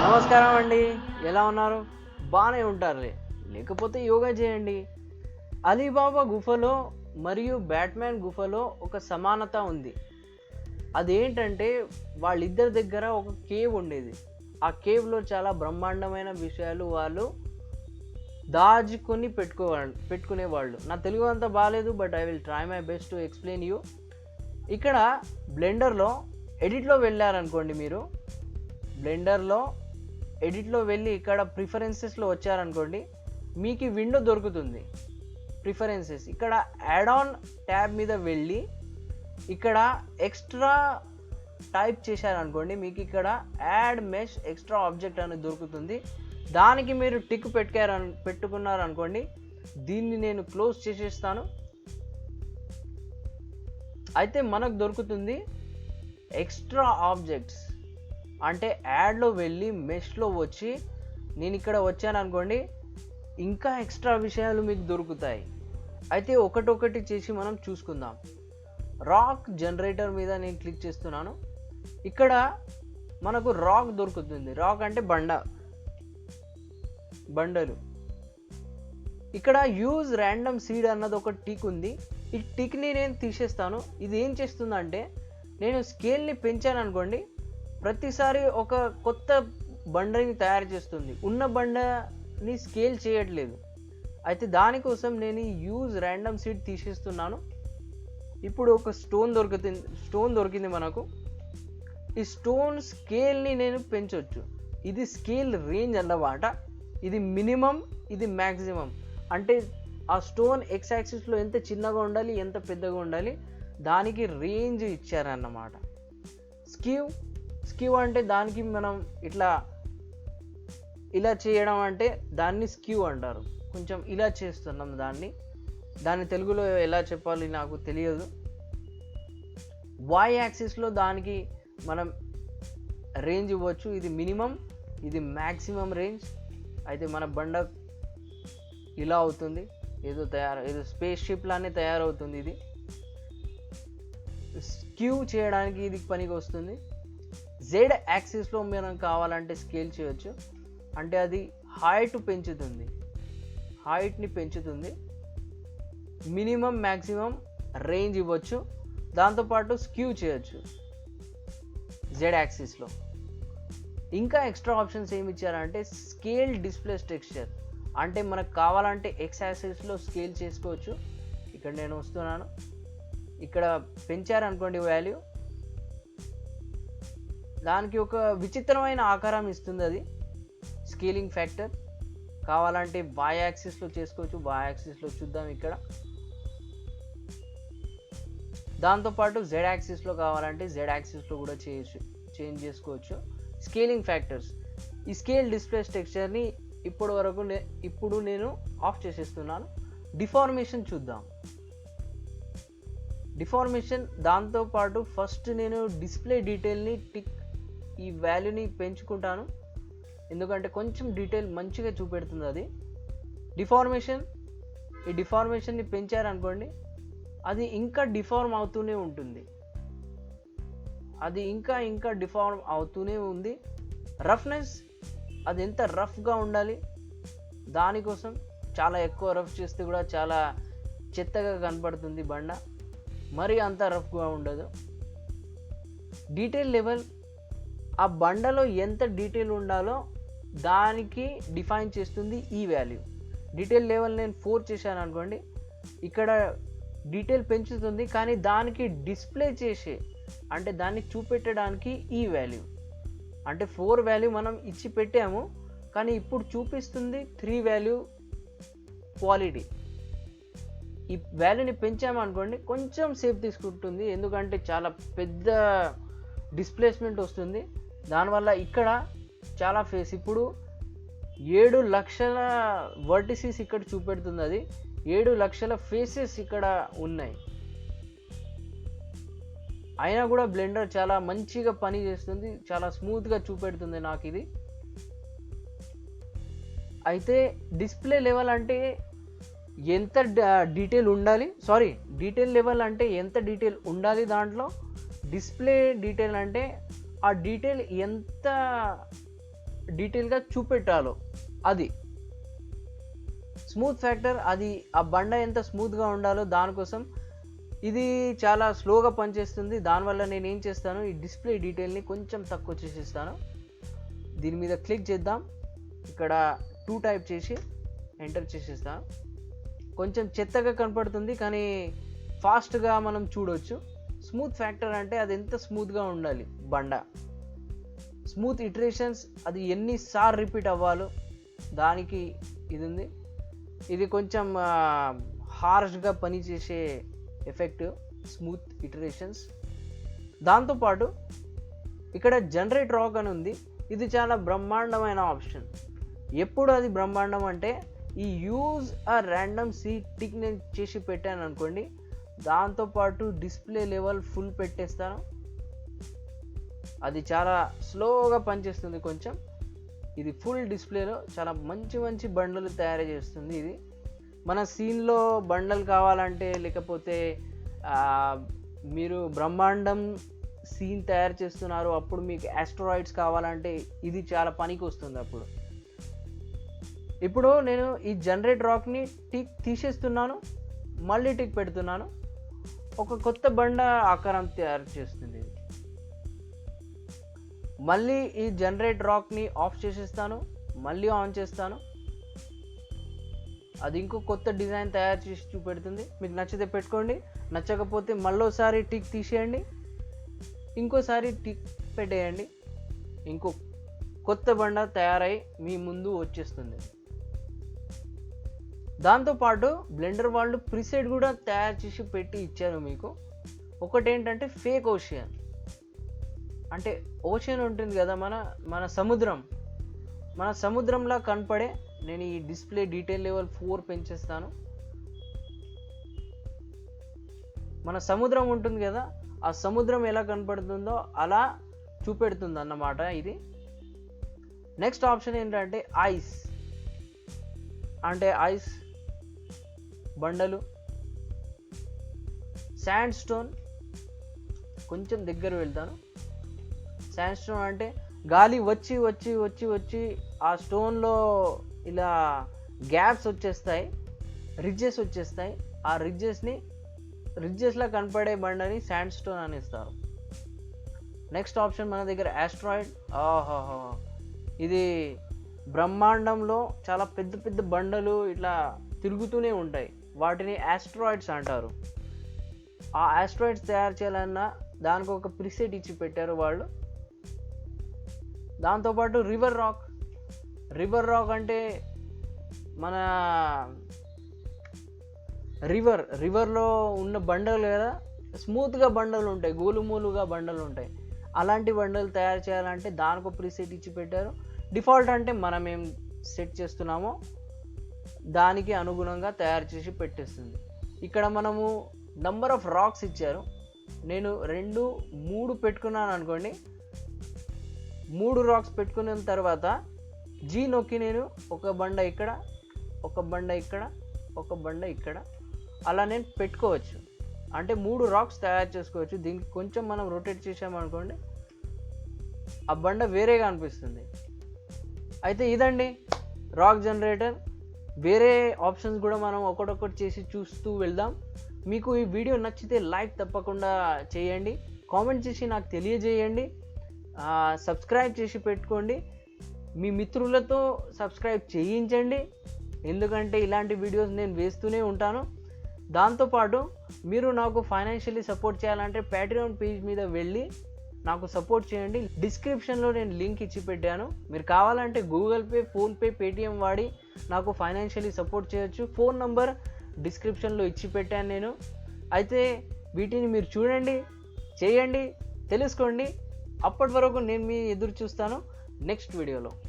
నమస్కారం అండి. ఎలా ఉన్నారు? బాగానే ఉంటారులే. లేకపోతే యోగా చేయండి. అలీబాబా గుఫలో మరియు బ్యాట్‌మ్యాన్ గుఫలో ఒక సమానత ఉంది. అదేంటంటే వాళ్ళిద్దరి దగ్గర ఒక కేవ్ ఉండేది. ఆ కేవ్‌లో చాలా బ్రహ్మాండమైన విషయాలు వాళ్ళు దాచుకొని పెట్టుకునేవాళ్ళు. నా తెలుగు అంత బాలేదు. But I will try my best to explain you. ఇక్కడ బ్లెండర్‌లో ఎడిట్‌లో వెళ్ళారనుకోండి మీరు. బ్లెండర్‌లో ఎడిట్లో వెళ్ళి ఇక్కడ ప్రిఫరెన్సెస్లో వచ్చారనుకోండి, మీకు ఈ విండో దొరుకుతుంది. ప్రిఫరెన్సెస్ ఇక్కడ యాడ్ ఆన్ ట్యాబ్ మీద వెళ్ళి ఇక్కడ ఎక్స్ట్రా టైప్ చేశారనుకోండి, మీకు ఇక్కడ యాడ్ మెష్ ఎక్స్ట్రా ఆబ్జెక్ట్ అనేది దొరుకుతుంది. దానికి మీరు టిక్ పెట్టుకున్నారనుకోండి, దీన్ని నేను క్లోజ్ చేసేస్తాను. అయితే మనకు దొరుకుతుంది ఎక్స్ట్రా ఆబ్జెక్ట్స్. అంటే యాడ్లో వెళ్ళి మెష్లో వచ్చి నేను ఇక్కడ వచ్చాను అనుకోండి, ఇంకా ఎక్స్ట్రా విషయాలు మీకు దొరుకుతాయి. అయితే ఒకటొకటి చేసి మనం చూసుకుందాం. రాక్ జనరేటర్ మీద నేను క్లిక్ చేస్తున్నాను. ఇక్కడ మనకు రాక్ దొరుకుతుంది. రాక్ అంటే బండలు. ఇక్కడ యూజ్ ర్యాండమ్ సీడ్ అన్నది ఒక టిక్ ఉంది. ఈ టిక్ని నేను తీసేస్తాను. ఇది ఏం చేస్తుందంటే, నేను స్కేల్ని పెంచాను అనుకోండి, ప్రతిసారి ఒక కొత్త బండని తయారు చేస్తుంది. ఉన్న బండని స్కేల్ చేయట్లేదు. అయితే దానికోసం నేను ఈ యూజ్ ర్యాండమ్ సీడ్ తీసేస్తున్నాను. ఇప్పుడు ఒక స్టోన్ దొరికింది మనకు. ఈ స్టోన్ స్కేల్ని నేను పెంచవచ్చు. ఇది స్కేల్ రేంజ్ అన్నమాట. ఇది మినిమం, ఇది మ్యాక్సిమం. అంటే ఆ స్టోన్ ఎక్స్ యాక్సిస్లో ఎంత చిన్నగా ఉండాలి, ఎంత పెద్దగా ఉండాలి, దానికి రేంజ్ ఇచ్చారన్నమాట. స్క్యూ అంటే దానికి మనం ఇలా చేయడం అంటే దాన్ని స్క్యూ అంటారు. కొంచెం ఇలా చేస్తున్నాం దాన్ని తెలుగులో ఎలా చెప్పాలి నాకు తెలియదు. వై యాక్సిస్లో దానికి మనం రేంజ్ ఇవ్వచ్చు. ఇది మినిమం, ఇది మ్యాక్సిమం రేంజ్. అయితే మన బండ ఇలా అవుతుంది. ఏదో స్పేస్ షిప్ లానే తయారవుతుంది. ఇది స్క్యూ చేయడానికి ఇది పనికి వస్తుంది. జెడ్ యాక్సిస్లో మనం కావాలంటే స్కేల్ చేయొచ్చు. అంటే అది హైట్ని పెంచుతుంది. మినిమం మ్యాక్సిమం రేంజ్ ఇవ్వచ్చు. దాంతోపాటు స్క్యూ చేయొచ్చు జెడ్ యాక్సిస్లో. ఇంకా ఎక్స్ట్రా ఆప్షన్స్ ఏమి ఇచ్చారంటే స్కేల్ డిస్ప్లేస్ టెక్స్చర్. అంటే మనకు కావాలంటే ఎక్స్ యాక్సిస్లో స్కేల్ చేసుకోవచ్చు. ఇక్కడ నేను వస్తున్నాను. ఇక్కడ పెంచారనుకోండి వాల్యూ, దానికి ఒక విచిత్రమైన ఆకారం ఇస్తుంది. అది స్కేలింగ్ ఫ్యాక్టర్. కావాలంటే వై యాక్సిస్లో చేసుకోవచ్చు. వై యాక్సిస్లో చూద్దాం ఇక్కడ. దాంతోపాటు జెడ్ యాక్సిస్లో కావాలంటే జెడ్ యాక్సిస్లో కూడా చేంజ్ చేసుకోవచ్చు. Scaling factors. ఈ స్కేల్ డిస్ప్లేస్ టెక్స్చర్ని ఇప్పుడు నేను ఆఫ్ చేసేస్తున్నాను. డిఫార్మేషన్ చూద్దాం. డిఫార్మేషన్ దాంతోపాటు ఫస్ట్ నేను డిస్ప్లే డీటెయిల్ని ఈ వాల్యూని పెంచుకుంటాను. ఎందుకంటే కొంచెం డీటెయిల్ మంచిగా చూపెడుతుంది అది. ఈ డిఫార్మేషన్ని పెంచారనుకోండి, అది ఇంకా డిఫార్మ్ అవుతూనే ఉంటుంది. అది ఇంకా డిఫార్మ్ అవుతూనే ఉంది. రఫ్నెస్, అది ఎంత రఫ్గా ఉండాలి, దానికోసం చాలా ఎక్కువ రఫ్ చేస్తే కూడా చాలా చెత్తగా కనపడుతుంది బండ. మరి అంత రఫ్గా ఉండదు. డీటెయిల్ లెవెల్, ఆ బండలో ఎంత డీటెయిల్ ఉండాలో దానికి డిఫైన్ చేస్తుంది ఈ వాల్యూ. డీటెయిల్ లెవెల్ నేను 4 చేశాను అనుకోండి, ఇక్కడ డీటెయిల్ పెంచుతుంది. కానీ దానికి డిస్ప్లే చేసే, అంటే దాన్ని చూపెట్టడానికి ఈ వాల్యూ, అంటే 4 వాల్యూ మనం ఇచ్చి పెట్టాము. కానీ ఇప్పుడు చూపిస్తుంది 3 వాల్యూ క్వాలిటీ. ఈ వాల్యూని పెంచామనుకోండి, కొంచెం సేపు తీసుకుంటుంది. ఎందుకంటే చాలా పెద్ద డిస్ప్లేస్మెంట్ వస్తుంది. దానివల్ల ఇక్కడ చాలా ఫేస్, ఇప్పుడు 7 లక్షల వర్టిసిస్ ఇక్కడ చూపెడుతుంది. అది 7 లక్షల ఫేసెస్ ఇక్కడ ఉన్నాయి. అయినా కూడా బ్లెండర్ చాలా మంచిగా పని చేస్తుంది. చాలా స్మూత్గా చూపెడుతుంది నాకు ఇది. అయితే డిస్ప్లే లెవెల్ అంటే ఎంత డీటెయిల్ ఉండాలి, డీటెయిల్ లెవెల్ అంటే ఎంత డీటెయిల్ ఉండాలి దాంట్లో, డిస్ప్లే డీటెయిల్ అంటే ఆ డీటెయిల్ ఎంత డీటెయిల్గా చూపెట్టాలో అది. స్మూత్ ఫ్యాక్టర్ అది ఆ బండ ఎంత స్మూత్గా ఉండాలో దానికోసం ఇది చాలా స్లోగా పనిచేస్తుంది. దానివల్ల నేను ఏం చేస్తాను, ఈ డిస్ప్లే డీటెయిల్ని కొంచెం తక్కువ చేసేస్తాను. దీని మీద క్లిక్ చేద్దాం. ఇక్కడ 2 టైప్ చేసి ఎంటర్ చేసేస్తాను. కొంచెం చెత్తగా కనపడుతుంది కానీ ఫాస్ట్గా మనం చూడవచ్చు. స్మూత్ ఫ్యాక్టర్ అంటే అది ఎంత స్మూత్గా ఉండాలి బండ. స్మూత్ ఇటరేషన్స్ అది ఎన్నిసార్లు రిపీట్ అవ్వాలో దానికి ఇది ఉంది. ఇది కొంచెం హార్ష్గా పనిచేసే ఎఫెక్ట్ స్మూత్ ఇటరేషన్స్. దాంతోపాటు ఇక్కడ జనరేట్ రాక్ అని ఉంది. ఇది చాలా బ్రహ్మాండమైన ఆప్షన్. ఎప్పుడు అది బ్రహ్మాండం అంటే ఈ యూజ్ ఆ ర్యాండమ్ సీడ్ టిక్ నేను చేసి పెట్టాను అనుకోండి, దాంతోపాటు డిస్ప్లే లెవెల్ ఫుల్ పెట్టేస్తాను. అది చాలా స్లోగా పనిచేస్తుంది కొంచెం. ఇది ఫుల్ డిస్ప్లేలో చాలా మంచి మంచి బండలు తయారు చేస్తుంది. ఇది మన సీన్లో బండలు కావాలంటే, లేకపోతే మీరు బ్రహ్మాండం సీన్ తయారు చేస్తున్నారు అప్పుడు మీకు ఆస్ట్రాయిడ్స్ కావాలంటే ఇది చాలా పనికి వస్తుంది అప్పుడు. ఇప్పుడు నేను ఈ జనరేట్ రాక్ని టిక్ తీసేస్తున్నాను, మళ్ళీ టిక్ పెడుతున్నాను. ఒక కొత్త బండ ఆకారం తయారు చేస్తుంది. మళ్ళీ ఈ జనరేట్ రాక్ని ఆఫ్ చేసేస్తాను, మళ్ళీ ఆన్ చేస్తాను. అది ఇంకో కొత్త డిజైన్ తయారు చేసి చూపెడుతుంది. మీకు నచ్చితే పెట్టుకోండి, నచ్చకపోతే మళ్ళోసారి టిక్ తీసేయండి, ఇంకోసారి టిక్ పెట్టేయండి. ఇంకో కొత్త బండ తయారై మీ ముందు వచ్చేస్తుంది. దాంతోపాటు బ్లెండర్ వాళ్ళు ప్రీసెట్ కూడా తయారు చేసి పెట్టి ఇచ్చారు మీకు. ఒకటి ఏంటంటే ఫేక్ ఓషన్. అంటే ఓషన్ ఉంటుంది కదా, మన సముద్రంలా కనపడే. నేను ఈ డిస్ప్లే డీటెయిల్ లెవెల్ 4 పెంచేస్తాను. మన సముద్రం ఉంటుంది కదా, ఆ సముద్రం ఎలా కనపడుతుందో అలా చూపెడుతుంది అన్నమాట ఇది. నెక్స్ట్ ఆప్షన్ ఏంటంటే ఐస్. అంటే ఐస్ బండలు. శాండ్ స్టోన్, కొంచెం దగ్గర వెళ్తాను. శాండ్ స్టోన్ అంటే గాలి వచ్చి వచ్చి వచ్చి వచ్చి ఆ స్టోన్లో ఇలా గ్యాప్స్ వచ్చేస్తాయి, రిడ్జెస్ వచ్చేస్తాయి. ఆ రిడ్జెస్లా కనపడే బండని శాండ్ స్టోన్ అనేస్తారు. నెక్స్ట్ ఆప్షన్ మన దగ్గర ఆస్ట్రాయిడ్. ఇది బ్రహ్మాండంలో చాలా పెద్ద పెద్ద బండలు ఇట్లా తిరుగుతూనే ఉంటాయి, వాటిని ఆస్ట్రాయిడ్స్ అంటారు. ఆ ఆస్ట్రాయిడ్స్ తయారు చేయాలన్నా దానికి ఒక ప్రిసెట్ ఇచ్చి పెట్టారు వాళ్ళు. దాంతోపాటు రివర్ రాక్ అంటే మన రివర్లో ఉన్న బండలు కదా, స్మూత్గా బండలు ఉంటాయి, గోలుమూలుగా బండలు ఉంటాయి. అలాంటి బండలు తయారు చేయాలంటే దానికి ఒక ప్రీసెట్ ఇచ్చి పెట్టారు. డిఫాల్ట్ అంటే మనం ఏం సెట్ చేస్తున్నామో దానికి అనుగుణంగా తయారు చేసి పెట్టేస్తుంది. ఇక్కడ మనము నంబర్ ఆఫ్ రాక్స్ ఇచ్చారు. నేను 2, 3 పెట్టుకున్నాను అనుకోండి. 3 రాక్స్ పెట్టుకున్న తర్వాత జీ నొక్కి నేను ఒక బండ ఇక్కడ, ఒక బండ ఇక్కడ, ఒక బండ ఇక్కడ అలా నేను పెట్టుకోవచ్చు. అంటే 3 రాక్స్ తయారు చేసుకోవచ్చు. దీనికి కొంచెం మనం రొటేట్ చేసామనుకోండి ఆ బండ వేరేగా అనిపిస్తుంది. అయితే ఇదండి రాక్ జనరేటర్. వేరే ఆప్షన్స్ కూడా మనం ఒకటొకటి చేసి చూస్తూ వెళ్దాం. మీకు ఈ వీడియో నచ్చితే లైక్ తప్పకుండా చేయండి, కామెంట్ చేసి నాకు తెలియజేయండి, సబ్స్క్రైబ్ చేసి పెట్టుకోండి, మీ మిత్రులతో సబ్స్క్రైబ్ చేయించండి, ఎందుకంటే ఇలాంటి వీడియోస్ నేను వేస్తూనే ఉంటాను. దాంతోపాటు మీరు నాకు ఫైనాన్షియల్లీ సపోర్ట్ చేయాలంటే ప్యాట్రియాన్ పేజ్ మీద వెళ్ళి నాకు సపోర్ట్ చేయండి. డిస్క్రిప్షన్లో నేను లింక్ ఇచ్చి పెట్టాను. మీరు కావాలంటే గూగుల్ పే, ఫోన్పే, పేటిఎం వాడి నాకు ఫైనాన్షియల్లీ సపోర్ట్ చేయొచ్చు. ఫోన్ నంబర్ డిస్క్రిప్షన్లో ఇచ్చి పెట్టాను నేను. అయితే వీటిని మీరు చూడండి, చేయండి, తెలుసుకోండి. అప్పటి వరకు నేను మీ ఎదురు చూస్తాను నెక్స్ట్ వీడియోలో.